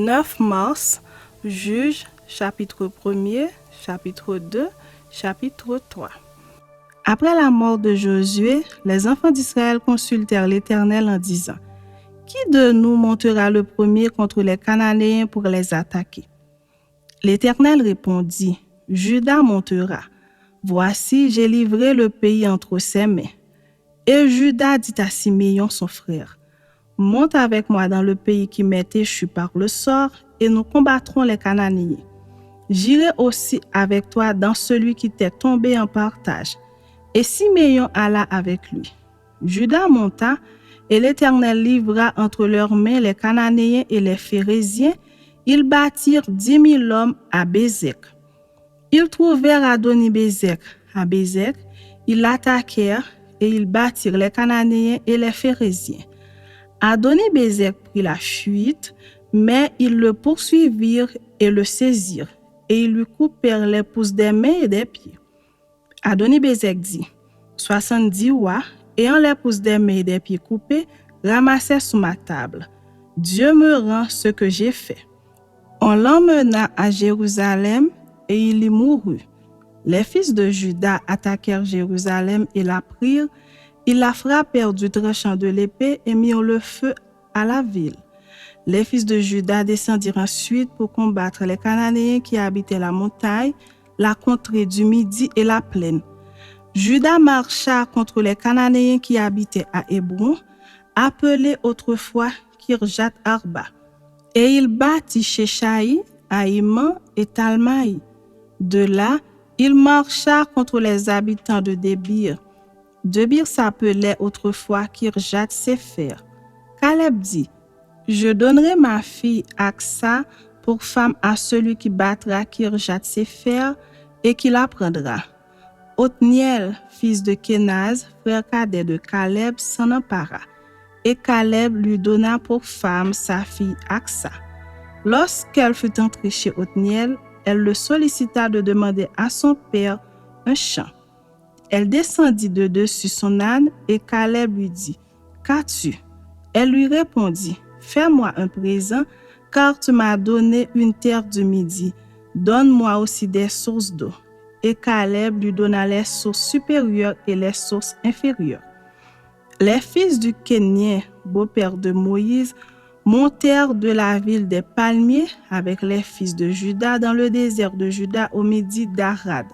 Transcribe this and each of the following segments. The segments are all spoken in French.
9 mars, Juges, chapitre 1er, chapitre 2, chapitre 3. Après la mort de Josué, les enfants d'Israël consultèrent l'Éternel en disant: Qui de nous montera le premier contre les Cananéens pour les attaquer? L'Éternel répondit: Juda montera. Voici, j'ai livré le pays entre ses mains. Et Juda dit à Siméon son frère: Monte avec moi dans le pays qui m'est échu par le sort, et nous combattrons les Cananéens. J'irai aussi avec toi dans celui qui t'est tombé en partage. Et Siméon alla avec lui. Juda monta, et l'Éternel livra entre leurs mains les Cananéens et les Phéréziens. Ils bâtirent 10 000 hommes à Bézek. Ils trouvèrent Adoni-Bézek à Bézek. Ils l'attaquèrent, et ils bâtirent les Cananéens et les Phéréziens. Adoni-Bézek prit la fuite, mais ils le poursuivirent et le saisirent, et ils lui coupèrent les pouces des mains et des pieds. Adoni-Bézek dit: 70 rois, ayant les pouces des mains et des pieds coupés, ramassaient sous ma table. Dieu me rend ce que j'ai fait. On l'emmena à Jérusalem, et il y mourut. Les fils de Juda attaquèrent Jérusalem et la prirent. Ils la frappèrent du tranchant de l'épée et mirent le feu à la ville. Les fils de Juda descendirent ensuite pour combattre les Cananéens qui habitaient la montagne, la contrée du Midi et la plaine. Juda marcha contre les Cananéens qui habitaient à Hébron, appelé autrefois Kirjat Arba. Et il bâtit Sheshaï, Haïman et Talmaï. De là, il marcha contre les habitants de Débir. Débir s'appelait autrefois Kirjat Sefer. Caleb dit: Je donnerai ma fille Aksa pour femme à celui qui battra Kirjat Sefer et qui la prendra. Othniel, fils de Kenaz, frère cadet de Caleb, s'en empara. Et Caleb lui donna pour femme sa fille Aksa. Lorsqu'elle fut entrée chez Othniel, elle le sollicita de demander à son père un champ. Elle descendit de dessus son âne et Caleb lui dit: Qu'as-tu? Elle lui répondit: Fais-moi un présent, car tu m'as donné une terre du Midi. Donne-moi aussi des sources d'eau. Et Caleb lui donna les sources supérieures et les sources inférieures. Les fils du Kénien, beau-père de Moïse, montèrent de la ville des palmiers avec les fils de Juda dans le désert de Juda au midi d'Arad.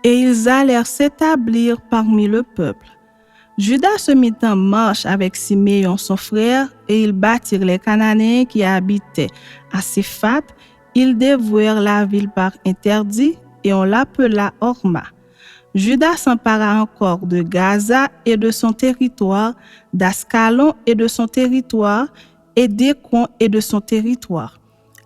Et ils allèrent s'établir parmi le peuple. Juda se mit en marche avec Siméon son frère, et ils battirent les Cananéens qui habitaient à Séphat. Ils dévouèrent la ville par interdit, et on l'appela Horma. Juda s'empara encore de Gaza et de son territoire, d'Ascalon et de son territoire, et d'Écron et de son territoire.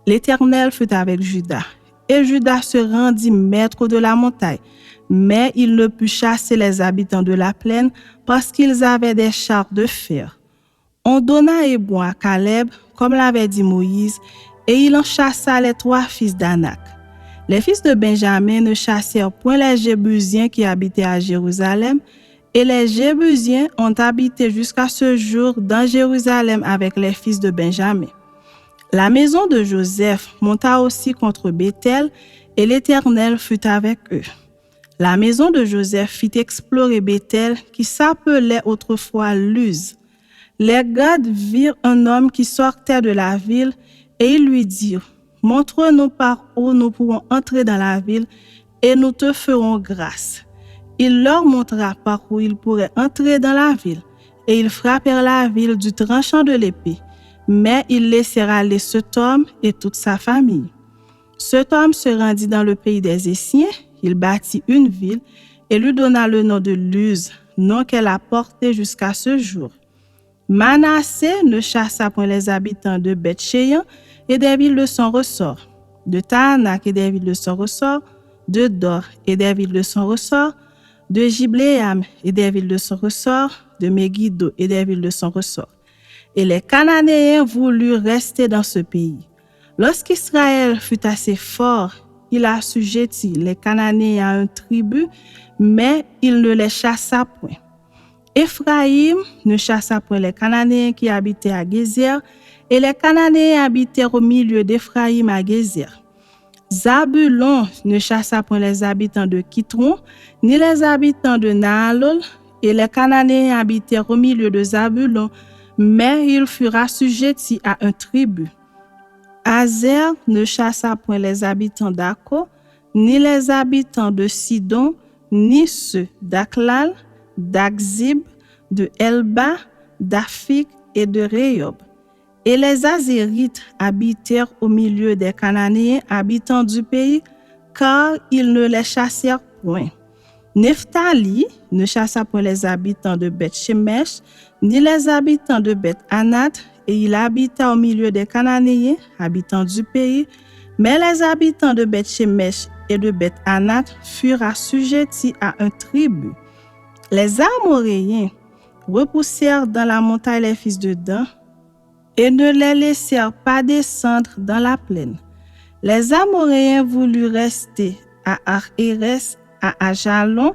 L'Éternel fut avec Juda, et Juda se rendit maître de la montagne. Mais il ne put chasser les habitants de la plaine parce qu'ils avaient des chars de fer. On donna Hébron à Caleb, comme l'avait dit Moïse, et il en chassa les 3 fils d'Anak. Les fils de Benjamin ne chassèrent point les Jébusiens qui habitaient à Jérusalem, et les Jébusiens ont habité jusqu'à ce jour dans Jérusalem avec les fils de Benjamin. La maison de Joseph monta aussi contre Béthel, et l'Éternel fut avec eux. La maison de Joseph fit explorer Béthel, qui s'appelait autrefois Luz. Les gardes virent un homme qui sortait de la ville, et ils lui dirent: Montre-nous par où nous pourrons entrer dans la ville, et nous te ferons grâce. Il leur montra par où ils pourraient entrer dans la ville, et ils frappèrent la ville du tranchant de l'épée. Mais ils laissèrent aller cet homme et toute sa famille. Cet homme se rendit dans le pays des Essiens. Il bâtit une ville et lui donna le nom de Luz, nom qu'elle a porté jusqu'à ce jour. Manassé ne chassa point les habitants de Beth-Shean et des villes de son ressort, de Taanak et des villes de son ressort, de Dor et des villes de son ressort, de Gibléam et des villes de son ressort, de Megiddo et des villes de son ressort. Et les Cananéens voulurent rester dans ce pays. Lorsqu'Israël fut assez fort, il assujettit les Cananéens à un tribut, mais il ne les chassa point. Éphraïm ne chassa point les Cananéens qui habitaient à Gézer, Et les Cananéens habitèrent au milieu d'Éphraïm à Gézer. Zabulon ne chassa point les habitants de Kitron, ni les habitants de Naalol, et les Cananéens habitèrent au milieu de Zabulon, mais ils furent assujettis à un tribut. Azer ne chassa point les habitants d'Akko, ni les habitants de Sidon, ni ceux d'Aklal, d'Akzib, de Elba, d'Afik et de Rehob. Et les Azérites habitèrent au milieu des Cananéens habitants du pays, car ils ne les chassèrent point. Nephtali ne chassa point les habitants de Beth-Shemesh, ni les habitants de Beth-Anath, et il habita au milieu des Cananéens, habitants du pays, mais les habitants de Beth-Shemesh et de Beth-Anath furent assujettis à un tribut. Les Amoréens repoussèrent dans la montagne les fils de Dan et ne les laissèrent pas descendre dans la plaine. Les Amoréens voulurent rester à Ar-Hérès, à Ajalon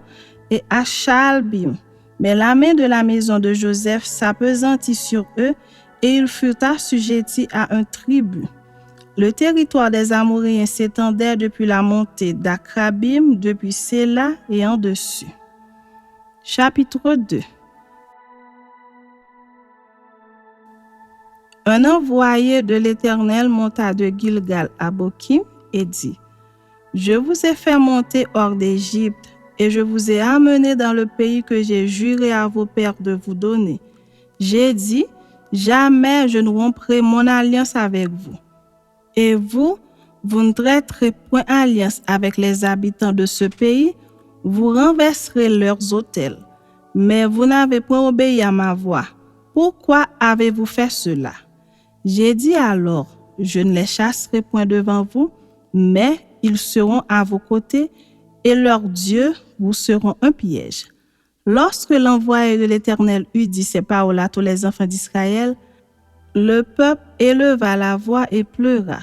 et à Shaalbim, mais la main de la maison de Joseph s'appesantit sur eux et ils furent assujettis à un tribut. Le territoire des Amoréens s'étendait depuis la montée d'Akrabim, depuis Séla et en dessus. Chapitre 2. Un envoyé de l'Éternel monta de Gilgal à Bokim et dit: Je vous ai fait monter hors d'Égypte et je vous ai amené dans le pays que j'ai juré à vos pères de vous donner. J'ai dit: Jamais je ne romprai mon alliance avec vous. Et vous ne traiterez point alliance avec les habitants de ce pays, vous renverserez leurs autels. Mais vous n'avez point obéi à ma voix. Pourquoi avez-vous fait cela? J'ai dit alors: Je ne les chasserai point devant vous, mais ils seront à vos côtés, et leurs dieux vous seront un piège. Lorsque l'envoyé de l'Éternel eut dit ces paroles à tous les enfants d'Israël, le peuple éleva la voix et pleura.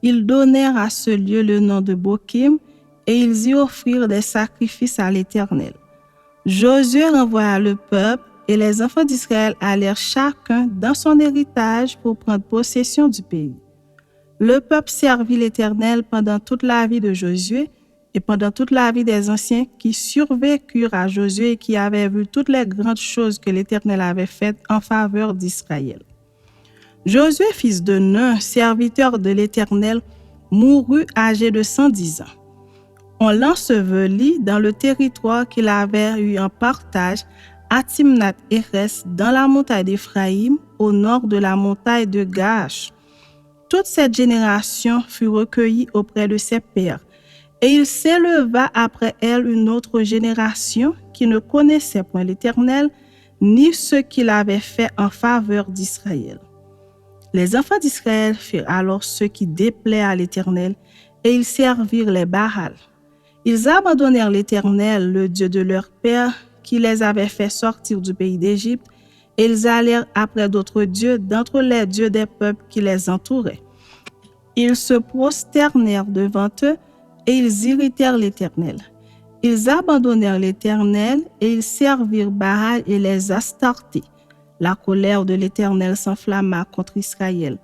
Ils donnèrent à ce lieu le nom de Bokim, et ils y offrirent des sacrifices à l'Éternel. Josué renvoya le peuple, et les enfants d'Israël allèrent chacun dans son héritage pour prendre possession du pays. Le peuple servit l'Éternel pendant toute la vie de Josué et pendant toute la vie des anciens qui survécurent à Josué et qui avaient vu toutes les grandes choses que l'Éternel avait faites en faveur d'Israël. Josué, fils de Nun, serviteur de l'Éternel, mourut âgé de 110 ans. On l'ensevelit dans le territoire qu'il avait eu en partage à Timnath-Hérès, dans la montagne d'Éphraïm, au nord de la montagne de Gaash. Toute cette génération fut recueillie auprès de ses pères, et il s'éleva après elle une autre génération qui ne connaissait point l'Éternel, ni ce qu'il avait fait en faveur d'Israël. Les enfants d'Israël firent alors ce qui déplaît à l'Éternel, et ils servirent les Baals. Ils abandonnèrent l'Éternel, le Dieu de leur père, qui les avait fait sortir du pays d'Égypte, et ils allèrent après d'autres dieux d'entre les dieux des peuples qui les entouraient. Ils se prosternèrent devant eux, et ils irritèrent l'Éternel. Ils abandonnèrent l'Éternel, et ils servirent Baal et les Astartés. La colère de l'Éternel s'enflamma contre Israël.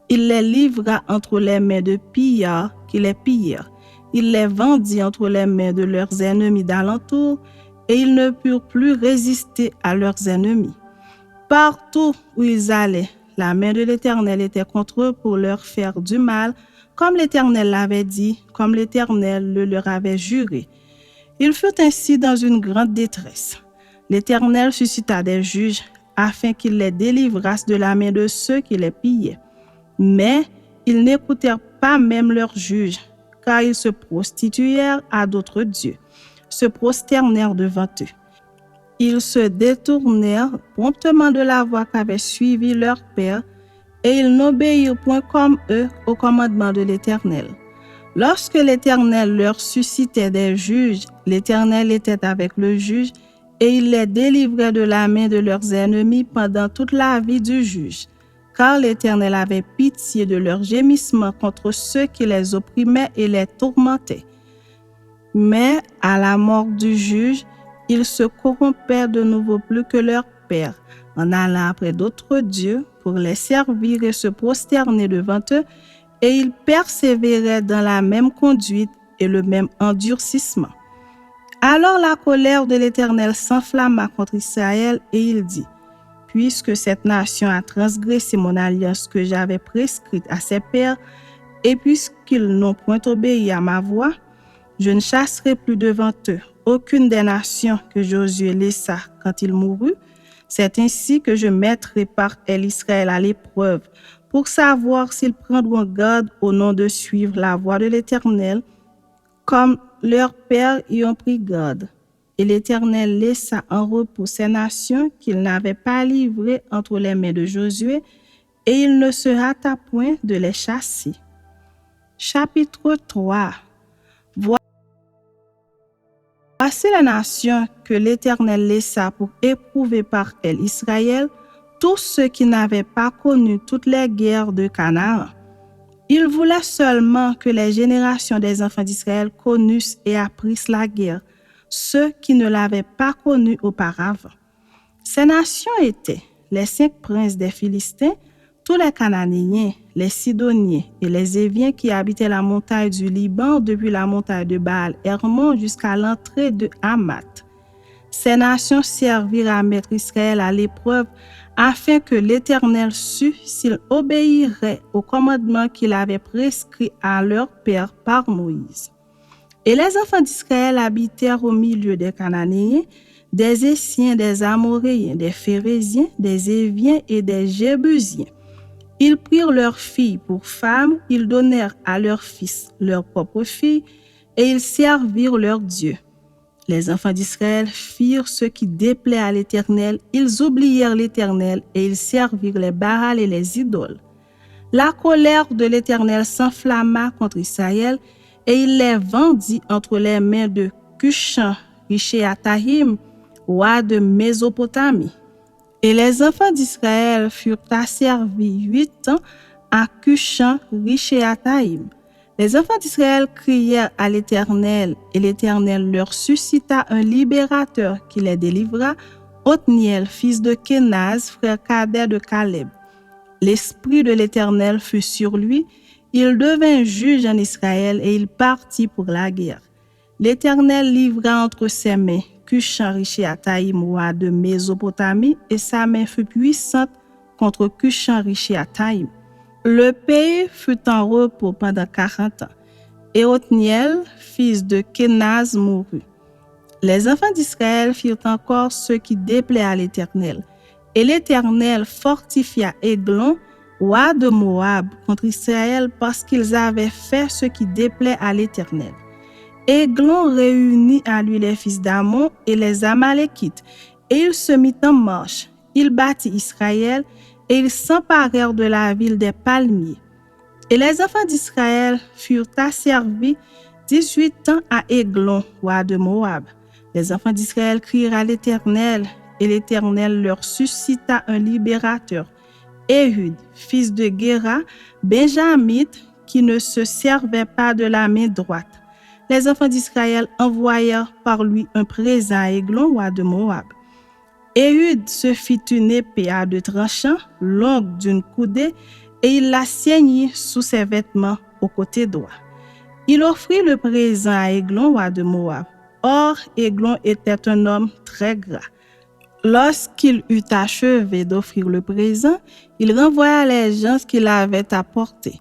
Il les livra entre les mains de pillards qui les pillèrent. Il les vendit entre les mains de leurs ennemis d'alentour, et ils ne purent plus résister à leurs ennemis. Partout où ils allaient, la main de l'Éternel était contre eux pour leur faire du mal, comme l'Éternel l'avait dit, comme l'Éternel le leur avait juré. Ils furent ainsi dans une grande détresse. L'Éternel suscita des juges, afin qu'ils les délivrassent de la main de ceux qui les pillaient. Mais ils n'écoutèrent pas même leurs juges, car ils se prostituèrent à d'autres dieux, se prosternèrent devant eux. Ils se détournèrent promptement de la voie qu'avait suivie leur père, et ils n'obéirent point comme eux au commandement de l'Éternel. Lorsque l'Éternel leur suscitait des juges, l'Éternel était avec le juge, et il les délivrait de la main de leurs ennemis pendant toute la vie du juge, car l'Éternel avait pitié de leurs gémissements contre ceux qui les opprimaient et les tourmentaient. Mais à la mort du juge, ils se corrompaient de nouveau plus que leur père, en allant après d'autres dieux pour les servir et se prosterner devant eux, et ils persévéraient dans la même conduite et le même endurcissement. Alors la colère de l'Éternel s'enflamma contre Israël et il dit, « Puisque cette nation a transgressé mon alliance que j'avais prescrite à ses pères, et puisqu'ils n'ont point obéi à ma voix, je ne chasserai plus devant eux aucune des nations que Josué laissa quand il mourut. C'est ainsi que je mettrai par elle Israël à l'épreuve pour savoir s'ils prendront garde au nom de suivre la voie de l'Éternel, comme leurs pères y ont pris garde. Et l'Éternel laissa en repos ces nations qu'il n'avait pas livrées entre les mains de Josué, et il ne se hâta point de les chasser. » Chapitre 3. Voici les nations que l'Éternel laissa pour éprouver par elles Israël, tous ceux qui n'avaient pas connu toutes les guerres de Canaan. Il voulait seulement que les générations des enfants d'Israël connussent et apprissent la guerre, ceux qui ne l'avaient pas connue auparavant. Ces nations étaient les 5 princes des Philistins, tous les Cananéens, les Sidoniens et les Éviens qui habitaient la montagne du Liban depuis la montagne de Baal-Hermon jusqu'à l'entrée de Hamath. Ces nations servirent à mettre Israël à l'épreuve afin que l'Éternel sût s'il obéirait au commandement qu'il avait prescrit à leur père par Moïse. Et les enfants d'Israël habitèrent au milieu des Cananéens, des Essiens, des Amoréens, des Phérésiens, des Éviens et des Jébusiens. Ils prirent leurs filles pour femmes, ils donnèrent à leurs fils leurs propres filles, et ils servirent leurs dieux. Les enfants d'Israël firent ce qui déplaît à l'Éternel, ils oublièrent l'Éternel et ils servirent les Baals et les idoles. La colère de l'Éternel s'enflamma contre Israël, et il les vendit entre les mains de Cushan-Rishéataïm, roi de Mésopotamie. Et les enfants d'Israël furent asservis 8 ans à Cushan-Rishéataïm. Les enfants d'Israël crièrent à l'Éternel, et l'Éternel leur suscita un libérateur qui les délivra, Othniel, fils de Kénaz, frère cadet de Caleb. L'esprit de l'Éternel fut sur lui, il devint juge en Israël et il partit pour la guerre. L'Éternel livra entre ses mains Cushan-Rishéataïm, roi de Mésopotamie, et sa main fut puissante contre Cushan-Rishéataïm. Le pays fut en repos pendant 40 ans, et Othniel, fils de Kénaz, mourut. Les enfants d'Israël firent encore ce qui déplaît à l'Éternel, et l'Éternel fortifia Églon, roi de Moab, contre Israël parce qu'ils avaient fait ce qui déplaît à l'Éternel. Églon réunit à lui les fils d'Ammon et les Amalékites, et il se mit en marche. Il battit Israël, et ils s'emparèrent de la ville des palmiers. Et les enfants d'Israël furent asservis 18 ans à Églon, roi de Moab. Les enfants d'Israël crièrent à l'Éternel, et l'Éternel leur suscita un libérateur, Éhud, fils de Guéra, benjamite, qui ne se servait pas de la main droite. Les enfants d'Israël envoyèrent par lui un présent à Églon, roi de Moab. Éhud se fit une épée à 2 tranchants, longue d'une coudée, et il la ceignit sous ses vêtements au côté droit. Il offrit le présent à Églon, roi de Moab. Or, Églon était un homme très gras. Lorsqu'il eut achevé d'offrir le présent, il renvoya les gens qu'il avait apportés.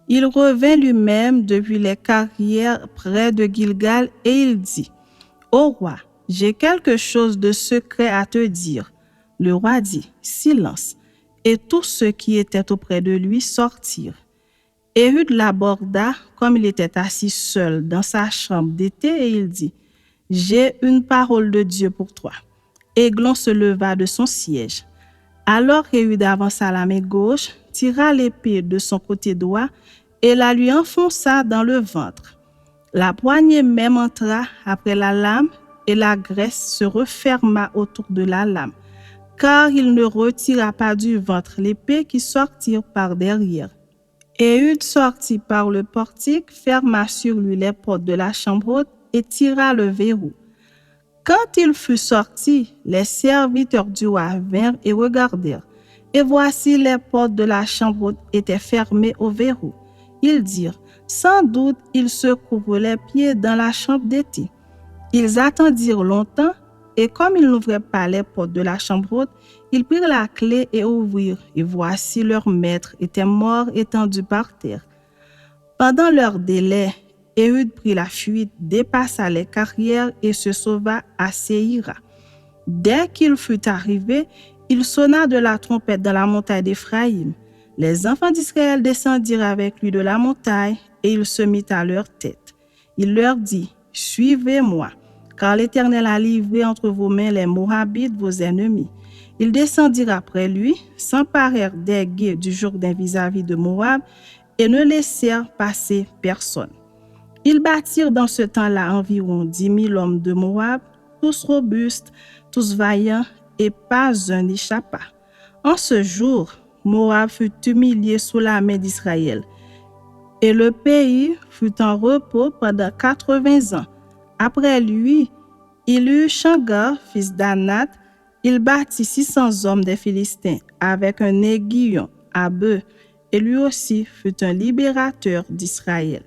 Il revint lui-même depuis les carrières près de Gilgal et il dit, « Ô roi, j'ai quelque chose de secret à te dire. » Le roi dit, « Silence. » Et tous ceux qui étaient auprès de lui sortirent. Éhud l'aborda comme il était assis seul dans sa chambre d'été et il dit, « J'ai une parole de Dieu pour toi. » Églon se leva de son siège. Alors Éhud avança la main gauche, tira l'épée de son côté droit et la lui enfonça dans le ventre. La poignée même entra après la lame et la graisse se referma autour de la lame, car il ne retira pas du ventre l'épée qui sortit par derrière. Éhud sortit par le portique, ferma sur lui les portes de la chambre haute et tira le verrou. Quand il fut sorti, les serviteurs du roi vinrent et regardèrent. Et voici, les portes de la chambre haute étaient fermées au verrou. Ils dirent, sans doute, il se couvre les pieds dans la chambre d'été. Ils attendirent longtemps, et comme ils n'ouvraient pas les portes de la chambre haute, ils prirent la clé et ouvrirent. Et voici, leur maître était mort étendu par terre. Pendant leur délai, Ehud prit la fuite, dépassa les carrières et se sauva à Séhira. Dès qu'il fut arrivé, il sonna de la trompette dans la montagne d'Éphraïm. Les enfants d'Israël descendirent avec lui de la montagne et il se mit à leur tête. Il leur dit, « Suivez-moi, car l'Éternel a livré entre vos mains les Moabites, vos ennemis. » Ils descendirent après lui, s'emparèrent des gués du Jourdain vis-à-vis de Moab et ne laissèrent passer personne. Ils bâtirent dans ce temps-là environ 10 000 hommes de Moab, tous robustes, tous vaillants, et pas un n'échappa. En ce jour, Moab fut humilié sous la main d'Israël, et le pays fut en repos pendant 80 ans. Après lui, il eut Shamgar, fils d'Anath. Il bâtit 600 hommes des Philistins avec un aiguillon à bœuf, et lui aussi fut un libérateur d'Israël.